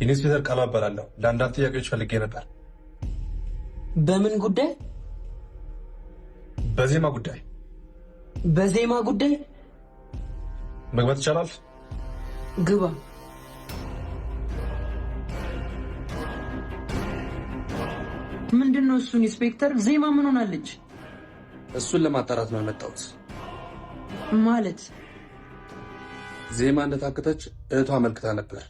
ኢንስፔክተር ቃል አባላለሁ። ለአንዳንድ ጥያቄዎች ፈልጌ ነበር። በምን ጉዳይ? በዜማ ጉዳይ። በዜማ ጉዳይ? መግባት ይቻላል? ግባ። ምንድነው እሱ? ኢንስፔክተር ዜማ ምን ሆናለች? እሱን ለማጣራት ነው የመጣሁት። ማለት ዜማ እንደታከተች እህቷ አመልክታ ነበር።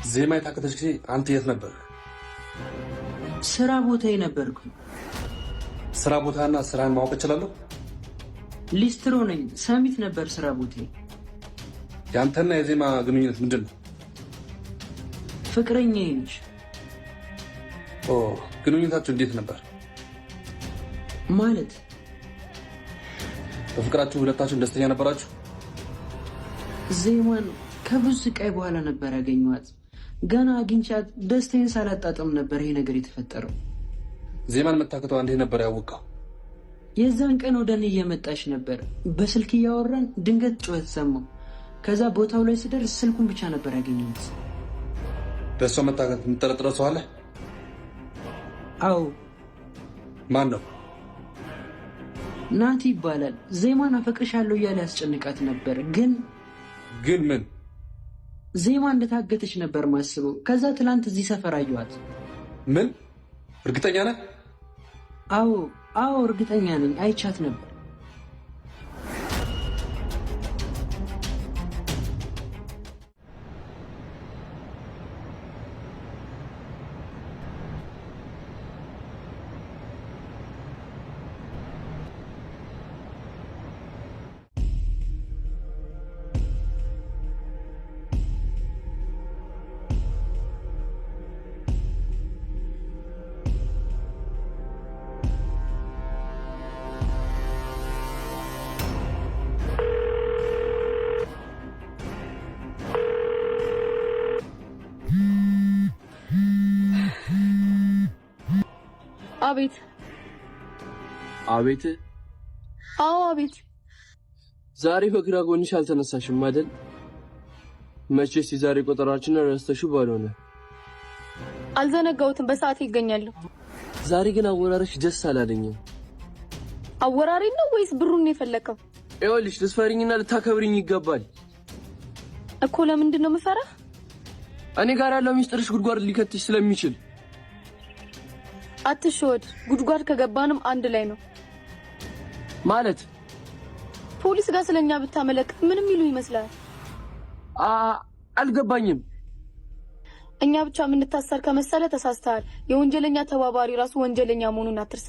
ዜማ የታከተች ጊዜ አንተ የት ነበር? ስራ ቦታዬ ነበርኩ። ስራ ቦታና ስራን ማወቅ እችላለሁ? ሊስትሮ ነኝ። ሰሚት ነበር ስራ ቦታዬ። ያንተና የዜማ ግንኙነት ምንድን ነው? ፍቅረኛዬ ነች። ግንኙነታችሁ እንዴት ነበር? ማለት በፍቅራችሁ ሁለታችሁም ደስተኛ ነበራችሁ? ዜማን ከብዙ ስቃይ በኋላ ነበር ያገኘኋት። ገና አግኝቻት ደስታዬን ሳላጣጥም ነበር ይሄ ነገር የተፈጠረው። ዜማን መታከቷ እንዴት ነበር ያወቀው? የዛን ቀን ወደ እኔ እየመጣች ነበር። በስልክ እያወራን ድንገት ጩኸት ሰማሁ። ከዛ ቦታው ላይ ስደርስ ስልኩን ብቻ ነበር ያገኘሁት። በእሷ መታከት የምትጠረጥረው ሰው አለ? አዎ። ማን ነው? ናቲ ይባላል። ዜማን አፈቅርሻለሁ እያለ ያስጨንቃት ነበር። ግን ምን? ዜማ እንደታገተች ነበር ማስበው። ከዛ ትላንት እዚህ ሰፈር አየኋት። ምን? እርግጠኛ ነህ? አዎ እርግጠኛ ነኝ። አይቻት ነበር። አቤት። አቤት? አዎ አቤት። ዛሬ በግራ ጎንሽ አልተነሳሽም አይደል? መቼስ የዛሬ ቆጠራችን ረስተሽው ባልሆነ። አልዘነጋሁትም፣ በሰዓት ይገኛለሁ። ዛሬ ግን አወራረሽ ደስ አላለኝም። አወራሪ ነው ወይስ ብሩን ነው የፈለከው? ይኸውልሽ ልትፈሪኝና ልታከብሪኝ ይገባል እኮ። ለምንድን ነው የምፈራህ? እኔ ጋር ያለው ሚስጥርሽ ጉድጓድ ሊከትሽ ስለሚችል። አትሸወድ። ጉድጓድ ከገባንም አንድ ላይ ነው ማለት። ፖሊስ ጋር ስለኛ ብታመለክት ምንም ይሉ ይመስላል? አልገባኝም። እኛ ብቻ የምንታሰር ከመሰለ ተሳስተሃል። የወንጀለኛ ተባባሪ ራሱ ወንጀለኛ መሆኑን አትርሳ።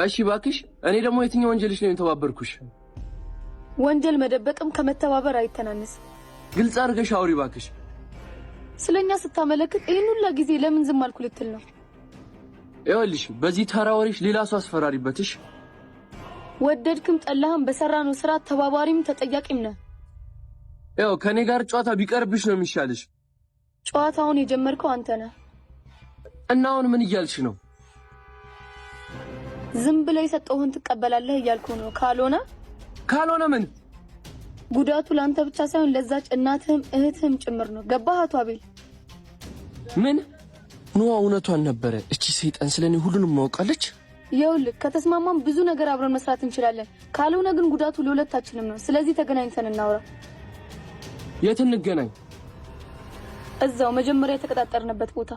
እሺ እባክሽ፣ እኔ ደግሞ የትኛው ወንጀልሽ ነው የተባበርኩሽ? ወንጀል መደበቅም ከመተባበር አይተናነስም። ግልጽ አድርገሽ አውሪ እባክሽ። ስለኛ ስታመለክት ይህን ሁላ ጊዜ ለምን ዝም አልኩ ልትል ነው? ይኸውልሽ በዚህ ተራ ወሬሽ ሌላ ሰው አስፈራሪበትሽ። ወደድክም ጠላህም በሰራነው ስራ ተባባሪም ተጠያቂም ነህ። ያው ከኔ ጋር ጨዋታ ቢቀርብሽ ነው የሚሻልሽ። ጨዋታውን የጀመርከው አንተ ነህ። እና አሁን ምን እያልሽ ነው? ዝም ብለህ የሰጠሁህን ትቀበላለህ እያልኩ ነው። ካልሆነ ምን? ጉዳቱ ለአንተ ብቻ ሳይሆን ለዛች እናትህም እህትህም ጭምር ነው። ገባህ አቶ አቤል? ምን ኖ እውነቷን ነበረ። እቺ ሰይጣን ስለኔ ሁሉንም ማውቃለች። ይኸውልህ ከተስማማም ብዙ ነገር አብረን መስራት እንችላለን። ካልሆነ ግን ጉዳቱ ለሁለታችንም ነው። ስለዚህ ተገናኝተን እናውራ። የት እንገናኝ? እዛው መጀመሪያ የተቀጣጠርንበት ቦታ።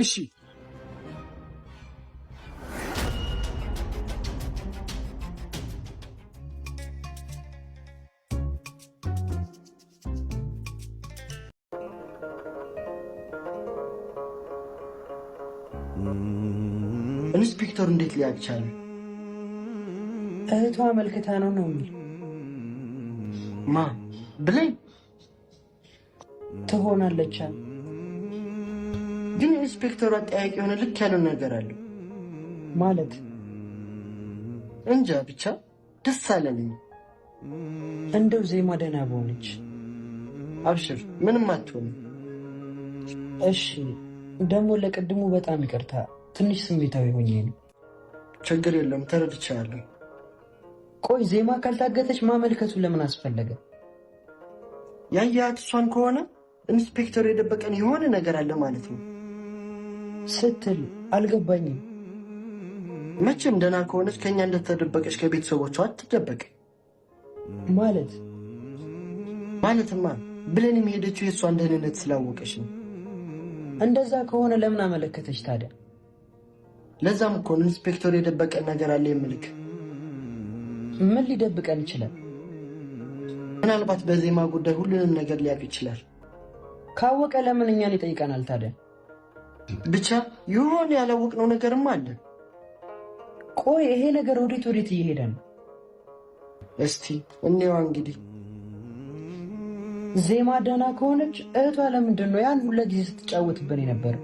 እሺ። ኢንስፔክተሩ እንዴት ሊያውቅ ቻለ? እህቷ አመልክታ ነው የሚል ማ ብለኝ ትሆናለች። ግን ኢንስፔክተሩ አጠያቂ የሆነ ልክ ያለው ነገር አለው ማለት እንጃ። ብቻ ደስ አለኝ። እንደው ዜማ ደህና በሆነች። አብሽር፣ ምንም አትሆንም። እሺ። ደግሞ ለቅድሙ በጣም ይቅርታ፣ ትንሽ ስሜታዊ ሆኜ ነው። ችግር የለም፣ ተረድቻለሁ። ቆይ ዜማ ካልታገተች ማመልከቱ ለምን አስፈለገ? ያያት እሷን ከሆነ ኢንስፔክተሩ የደበቀን የሆነ ነገር አለ ማለት ነው ስትል አልገባኝም። መቼም ደህና ከሆነች ከኛ እንደተደበቀች ከቤተሰቦቿ አትደበቅ ማለትማ ብለንም ሄደችው የእሷን ደህንነት ስላወቀች ነው። እንደዛ ከሆነ ለምን አመለከተች ታዲያ? ለዛም እኮ ኢንስፔክተሩ የደበቀን ነገር አለ የምልክ። ምን ሊደብቀን ይችላል? ምናልባት በዜማ ጉዳይ ሁሉንም ነገር ሊያውቅ ይችላል። ካወቀ ለምን እኛን ይጠይቀናል ታዲያ? ብቻ የሆነ ያላወቅነው ነገርም አለ። ቆይ ይሄ ነገር ወዴት እየሄደ ነው? እስቲ እንየዋ እንግዲህ። ዜማ ደህና ከሆነች እህቷ ለምንድን ነው ያን ሁሉ ጊዜ ስትጫወትብን የነበረ?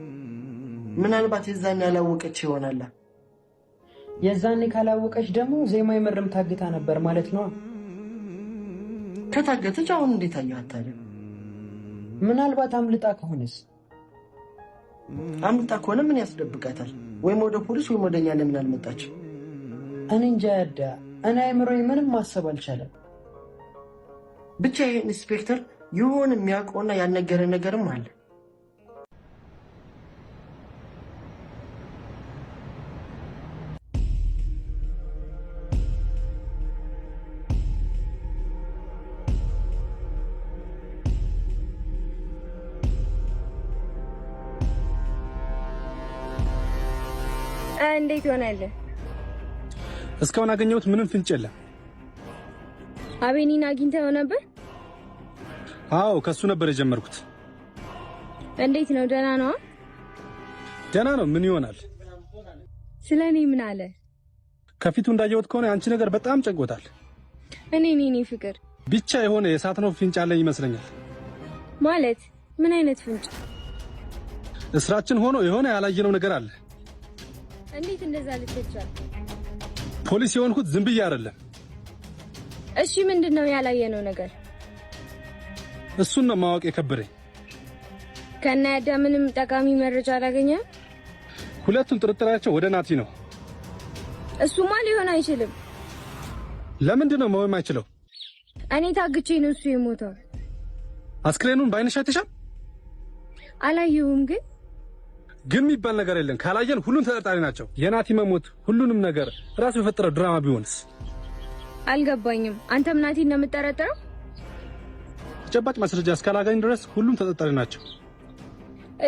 ምናልባት የዛኔ ያላወቀች ይሆናል። የዛኔ ካላወቀች ደግሞ ዜማ የመረም ታግታ ነበር ማለት ነው። ከታገተች አሁን እንዴት አያት ታዲያ? ምናልባት አምልጣ ከሆነስ? አምልጣ ከሆነ ምን ያስደብቃታል? ወይም ወደ ፖሊስ ወይም ወደኛ ለምን አልመጣችም? እኔ እንጃ ያዳ። እኔ አይምሮዬ ምንም ማሰብ አልቻለም። ብቻ ይሄ ኢንስፔክተር የሆነ የሚያውቀውና ያልነገረ ነገርም አለ። እንዴት ይሆናል? እስካሁን አገኘሁት ምንም ፍንጭ የለም። አቤኒን አግኝተው ነበር? አዎ ከሱ ነበር የጀመርኩት። እንዴት ነው? ደህና ነው? ደህና ነው። ምን ይሆናል? ስለኔ ምን አለ? ከፊቱ እንዳየሁት ከሆነ አንቺ ነገር በጣም ጨንቆታል። እኔ ፍቅር ብቻ የሆነ የሳት ነው ፍንጭ አለኝ ይመስለኛል። ማለት ምን አይነት ፍንጭ? እስራችን ሆኖ የሆነ ያላየነው ነገር አለ። እንዴት እንደዛ ልትቻል? ፖሊስ የሆንኩት ዝም ብዬ አይደለም። እሺ ምንድነው ያላየነው ነገር? እሱን ነው ማወቅ የከበደኝ። ከናያዳ ምንም ጠቃሚ መረጃ አላገኘም? ሁለቱም ጥርጥራቸው ወደ ናቲ ነው። እሱማ ሊሆን አይችልም። ለምንድን ነው መሆን የማይችለው? እኔ ታግቼ ነው እሱ የሞተው። አስክሬኑን በአይንሽ አይተሻል? አላየሁም። ግን የሚባል ነገር የለም። ካላየን ሁሉም ተጠርጣሪ ናቸው። የናቲ መሞት ሁሉንም ነገር ራሱ የፈጠረው ድራማ ቢሆንስ? አልገባኝም። አንተም ናቲ ነው የምትጠረጥረው? ተጨባጭ ማስረጃ እስካላገኝ ድረስ ሁሉም ተጠርጣሪ ናቸው።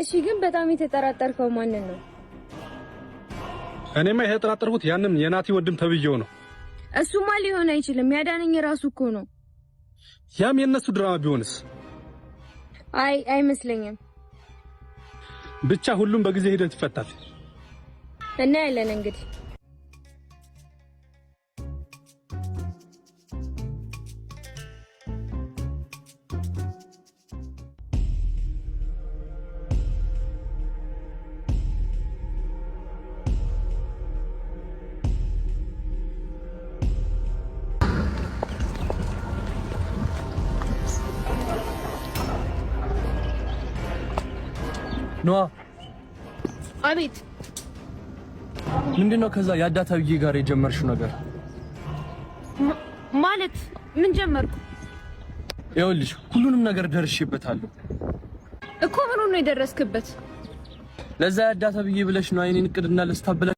እሺ ግን በጣም የተጠራጠርከው ማንን ነው? እኔማ የተጠራጠርኩት ያንም የናቲ ወንድም ተብዬው ነው። እሱማ ሊሆን አይችልም። ያዳነኝ ራሱ እኮ ነው። ያም የነሱ ድራማ ቢሆንስ? አይመስለኝም። ብቻ ሁሉም በጊዜ ሂደት ይፈታል። እናያለን እንግዲህ። ኖአ አቤት። ምንድነው ከዛ ያዳታውዬ ጋር የጀመርሽው ነገር? ማለት ምን ጀመርኩ? ይኸውልሽ ሁሉንም ነገር ደርሼበታለሁ እኮ። ምን ነው የደረስክበት? ለዛ ያዳታውዬ ብለሽ ነው አይኔን እቅድና ለስታበላ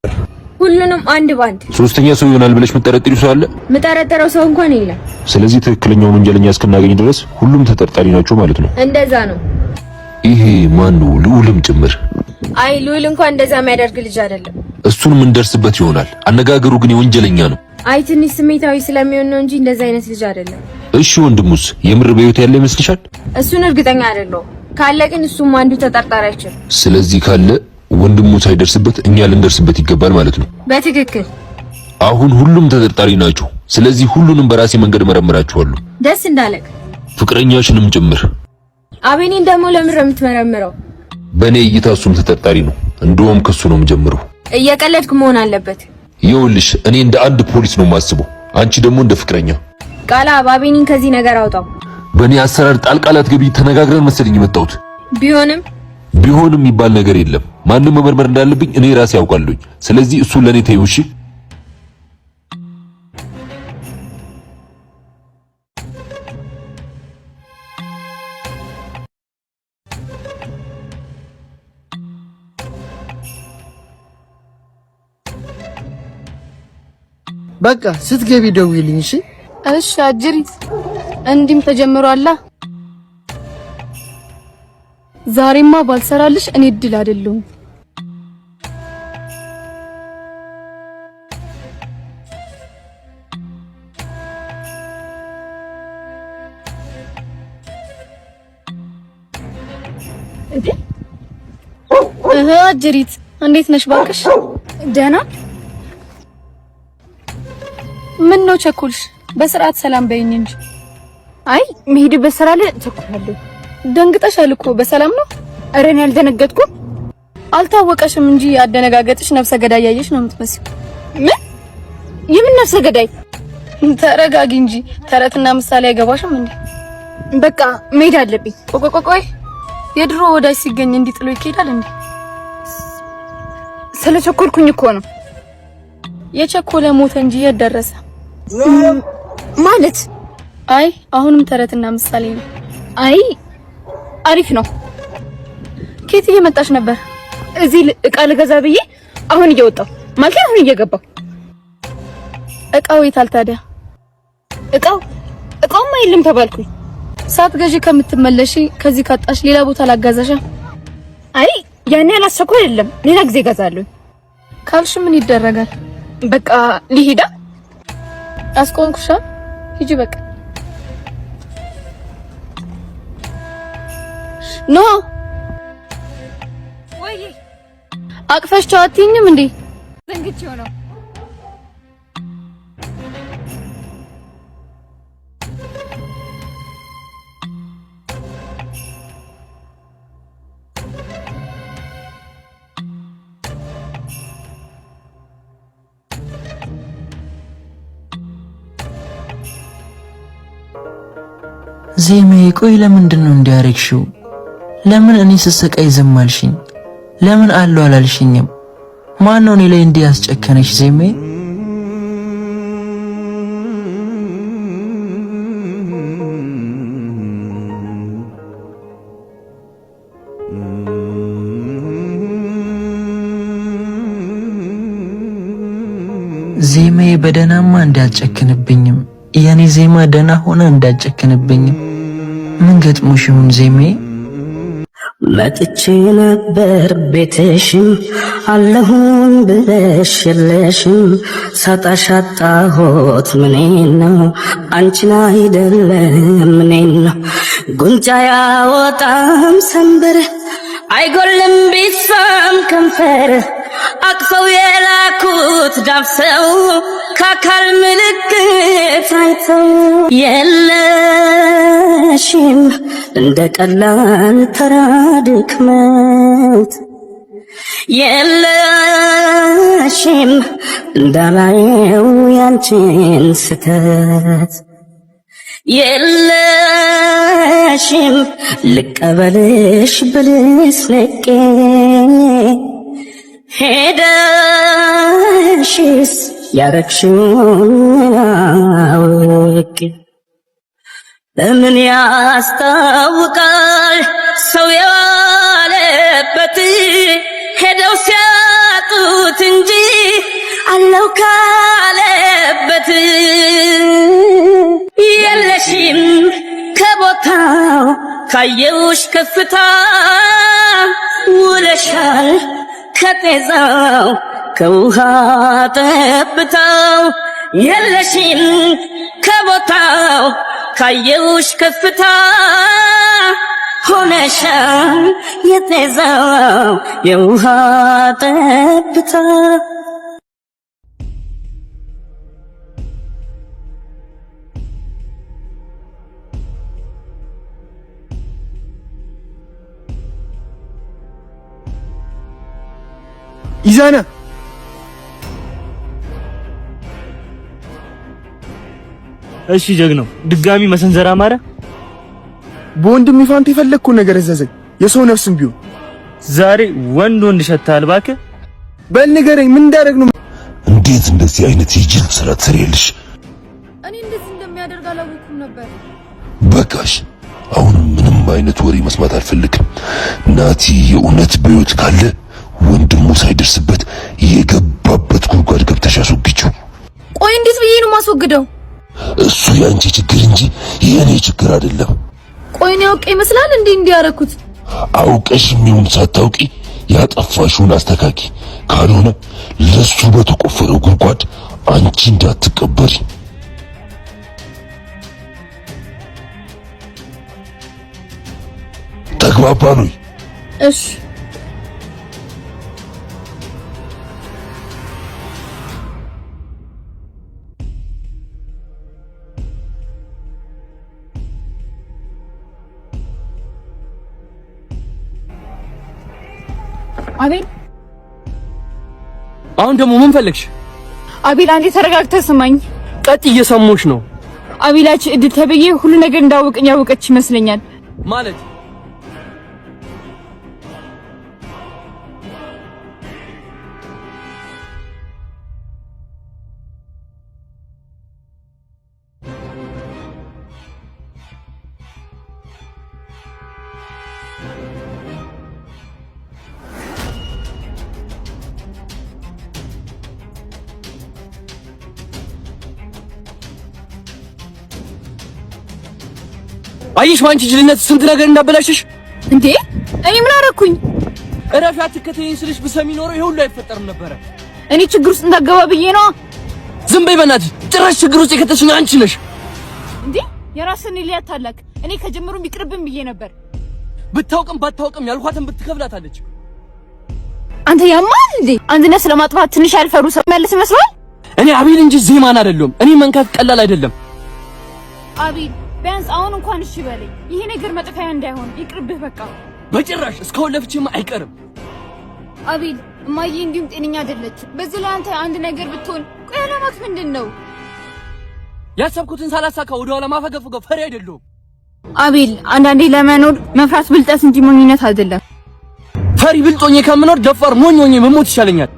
ሁሉንም አንድ ባንድ። ሶስተኛ ሰው ይሆናል ብለሽ መጠረጥሪው ሰው አለ? መጠረጥረው ሰው እንኳን የለም። ስለዚህ ትክክለኛውን ወንጀለኛ እስክናገኝ ድረስ ሁሉም ተጠርጣሪ ናቸው ማለት ነው። እንደዛ ነው። ይሄ ማን ነው? ልዑልም ጭምር? አይ ልዑል እንኳን እንደዛ የሚያደርግ ልጅ አይደለም። እሱን ምን ደርስበት ይሆናል። አነጋገሩ ግን የወንጀለኛ ነው። አይ ትንሽ ስሜታዊ ስለሚሆን ነው እንጂ እንደዛ አይነት ልጅ አይደለም። እሺ ወንድሙስ የምር በህይወት ያለ ይመስልሻል? እሱን እርግጠኛ አይደለሁም። ካለ ግን እሱም አንዱ ተጠርጣሪያችን። ስለዚህ ካለ ወንድሙ ሳይደርስበት እኛ ልንደርስበት ይገባል ማለት ነው። በትክክል። አሁን ሁሉም ተጠርጣሪ ናቸው። ስለዚህ ሁሉንም በራሴ መንገድ መረምራቸዋለሁ። ደስ እንዳለክ። ፍቅረኛሽንም ጭምር። አቤኔን ደግሞ ለምን ነው የምትመረምረው? በእኔ እይታ እሱም ተጠርጣሪ ነው። እንደውም ከሱ ነው የምጀምረው። እየቀለድክ መሆን አለበት። ይኸውልሽ እኔ እንደ አንድ ፖሊስ ነው የማስበው፣ አንቺ ደግሞ እንደ ፍቅረኛ። ቃላ አቤኔን ከዚህ ነገር አውጣው። በእኔ አሰራር ጣልቃላት ገቢ ተነጋግረን መሰለኝ የመጣሁት። ቢሆንም የሚባል ነገር የለም። ማንም መመርመር እንዳለብኝ እኔ ራሴ ያውቃለሁኝ። ስለዚህ እሱ ለኔ ተይው። እሺ በቃ ስትገቢ ደውይልኝ እሺ? እሺ አጅሪት እንዲም ተጀምሯላ። ዛሬማ ባልሰራልሽ እኔ እድል አይደለሁም። አጅሪት እንዴት ነሽ ባክሽ? ደህና። ምን ነው ቸኩልሽ? በስርዓት ሰላም በይኝ እንጂ። አይ መሄድ በስራ ላይ ቸኩላለሁ። ደንግጠሻል እኮ። በሰላም ነው? ኧረ እኔ አልደነገጥኩም። አልታወቀሽም እንጂ አደነጋገጥሽ ነፍሰ ገዳይ ያየሽ ነው የምትመስለው። ምን? የምን ነፍሰ ገዳይ? ተረጋጊ እንጂ ተረትና ምሳሌ አይገባሽም እንዴ? በቃ መሄድ አለብኝ። ቆይ የድሮ ወዳጅ ሲገኝ እንዲጥሎ ይኬዳል እንዴ? ስለቸኮልኩኝ እኮ ነው። የቸኮለ ሞተ እንጂ የት ደረሰ ማለት? አይ አሁንም ተረትና ምሳሌ ነው። አይ አሪፍ ነው። ከየት እየመጣሽ ነበር? እዚህ እቃ ልገዛ ብዬ አሁን እየወጣሁ ማለት አሁን እየገባሁ። እቃው የታል ታዲያ? እቃውማ የለም ተባልኩኝ። ሳትገዢ ከምትመለሺ ከዚህ ካጣሽ ሌላ ቦታ ላጋዛሻ። አይ ያኔ አላሰኩ አይደለም፣ ሌላ ጊዜ እገዛለሁ ካልሽ ምን ይደረጋል? በቃ ሊሄዳ አስቆምኩሻ። ሂጂ በቃ። ኖ ወይ አቅፈሽ ቻውትኝም እንዴ? ዘንግቼው ነው። ዜሜ ቆይ ለምንድን ነው እንዲያረግሽው? ለምን እኔ ስሰቃይ ዝም አልሽኝ? ለምን አለው አላልሽኝም? ማን ነው እኔ ላይ እንዲህ ያስጨከነሽ ዜሜ? ዜሜ በደናማ እንዳልጨክንብኝም የኔ ዜማ ደና ሆነ እንዳልጨክንብኝም ምን ገጥሞሽ ይሁን ዜሜ? መጥቼ ነበር ቤትሽም አለሁኝ ብለሽ የለሽም ሳጣሽ አጣሁት ምኔን ነው አንቺን አይደለም ምኔን ነው ጉንጫ ያወጣም ሰንበር አይጎልም ቢሳም ከንፈር አቅፈው የላኩት ዳብሰው ከአካል ምልክት አይተው የለሽም እንደ ቀላል ተራ ድክመት የለሽም እንዳላየው ያንቺን ስተት የለሽም ልቀበልሽ ብልስ ነቄ ሄደሽስ ያረግሽውን አውቄ በምን ያስታውቃል ሰው የዋለበት ሄደው ሲያጡት እንጂ አለው ካለበት የለሽም ከቦታው ካየውሽ ከፍታ ውለሻል ከጤዛው ከውሃ ጠብታው የለሽም ከቦታው ካየውሽ ከፍታ ሆነሻል የጤዛው የውሃ ጠብታ ኢዛና እሺ ጀግናው ድጋሚ መሰንዘር አማረ። በወንድም ይፋንት የፈለግኩ ነገር እዘዘኝ የሰው ነፍስም ቢሆን ዛሬ ወንድ ሸታል ባከ። በል ንገረኝ ምን እንዳደረግ ነው? እንዴት እንደዚህ አይነት የጅል ስራ ትሰሪያለሽ? እኔ እንደዚህ እንደሚያደርግ አላወኩም ነበር። በቃሽ። አሁንም ምንም አይነት ወሬ መስማት አልፈልግም። ናቲ የእውነት በሕይወት ካለ ወንድሙ ሳይደርስበት የገባበት ጉድጓድ ገብተሽ አስወግጂው። ቆይ እንዴት ብዬ ነው ማስወግደው? እሱ ያንቺ ችግር እንጂ የኔ ችግር አይደለም። ቆይ ነው አውቄ ይመስላል እንዴ እንዲያረኩት? አውቀሽ ይሁን ሳታውቂ ያጠፋሽውን አስተካኪ። ካልሆነ ለሱ በተቆፈረው ጉድጓድ አንቺ እንዳትቀበሪ። ተግባባን ወይ? እሺ። አቤል አሁን ደግሞ ምን ፈለግሽ? አቤል አንዴ ተረጋግተህ ስማኝ። ቀጥ እየሰሙሽ ነው። አቤላች እድል ተብዬ ሁሉ ነገር እንዳወቀኝ ያወቀች ይመስለኛል። ማለት አይሽ ዋንቺ ጅልነት ስንት ነገር እንዳበላሽሽ እንዴ! እኔ ምን አደረኩኝ? እረፊ አትከተይኝ ስልሽ ብሰሚ ኖሮ ይሄ ሁሉ አይፈጠርም ነበር። እኔ ችግር ውስጥ እንዳገባ ብዬ ነው። ዝም በይ በእናትሽ። ጭራሽ ችግር ውስጥ የከተትሽኝ አንቺ ነሽ። እንዴ የራስን ሊያት ታላክ እኔ ከጀመሩ ቢቅርብም ብዬ ነበር። ብታውቅም ባታውቅም ያልኳትን ብትከፍላታለች። አንተ ያማል እንዴ? አንድነት ስለማጥፋት ትንሽ ያልፈሩ ሰው መልስ መስሏል። እኔ አቤል እንጂ ዜማን አይደለም። እኔ መንካት ቀላል አይደለም። አቤል ቢያንስ አሁን እንኳን እሺ በለኝ። ይሄ ነገር መጥፋያ እንዳይሆን ይቅርብህ በቃ። በጭራሽ እስካሁን ለፍቼማ አይቀርም። አቤል እማዬ እንዲሁም ጤነኛ አይደለች። በዚህ ላይ አንተ አንድ ነገር ብትሆን ቆይ አላማት ምንድነው? ያሰብኩትን ሳላሳካ ወደ ኋላ ማፈገፍገው ፈሪ አይደለሁም። አቤል አንዳንዴ ለመኖር መፍራት ብልጠት እንጂ ሞኝነት አይደለም። ፈሪ ብልጦኝ ከምኖር ደፋር ሞኝ ሆኜ መሞት ይሻለኛል።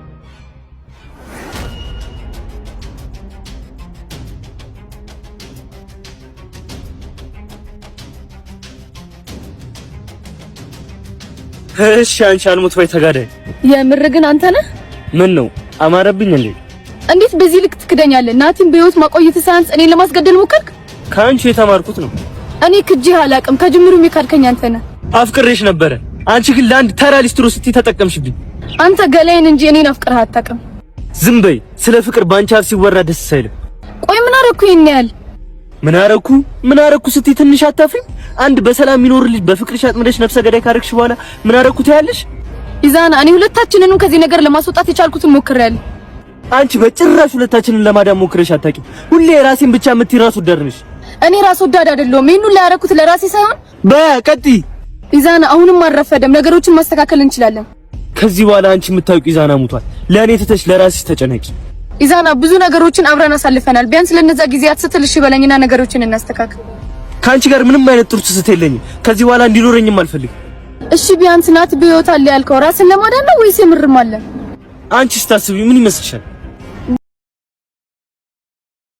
እሺ አንቺ አልሞት ባይ ተጋዳይ የምር ግን አንተ ነህ? ምን ነው አማረብኝ እንዴ? እንዴት በዚህ ልክ ትክደኛለህ? ናቲን በህይወት ማቆየት ሳያንስ እኔን ለማስገደል ሞከርክ? ካንቺ የተማርኩት ነው። እኔ ክጄህ አላውቅም። ከጅምሩም የካድከኝ አንተ ነህ። አፍቅሬሽ ነበረ። አንቺ ግን ለአንድ ተራ ሊስትሮ ስትይ ተጠቀምሽብኝ። አንተ ገላዬን እንጂ እኔን አፍቅረህ አታውቅም። ዝም በይ። ስለ ፍቅር ባንቺ አፍ ሲወራ ደስ አይልም። ቆይ ምን አደረኩ? ይሄን ያህል ምን አረኩ ስትይ ትንሽ አታፍሪም? አንድ በሰላም የሚኖር ልጅ በፍቅርሽ አጥምደሽ ነፍሰ ገዳይ ካረክሽ በኋላ ምን አረኩ ታያለሽ? ኢዛና እኔ ሁለታችንንም ከዚህ ነገር ለማስወጣት የቻልኩትን ሞክሬያለሁ። አንቺ በጭራሽ ሁለታችንን ለማዳን ሞክረሽ አታውቂም። ሁሌ ራሴን ብቻ የምትይ ራስ ወዳድ ነሽ። እኔ ራስ ወዳድ አይደለሁም። ይሄን ሁሉ ያደረኩት ለራሴ ሳይሆን በቀጥይ ኢዛና አሁንም አልረፈደም። ነገሮችን ማስተካከል እንችላለን። ከዚህ በኋላ አንቺ የምታውቂው ኢዛና ሙቷል። ለእኔ ትተሽ ለራስሽ ተጨነቂ። ኢዛና ብዙ ነገሮችን አብረን አሳልፈናል። ቢያንስ ለነዛ ጊዜያት ስትል እሺ በለኝና ነገሮችን እናስተካክል። ካንቺ ጋር ምንም አይነት ጥሩ ትዝታ የለኝም። ከዚህ በኋላ እንዲኖረኝም አልፈልግም። እሺ ቢያንስ ናት በህይወት አለ ያልከው ራስን ለማዳን ነው ወይስ የምርም አለ? አንቺ ስታስቢ ምን ይመስልሻል?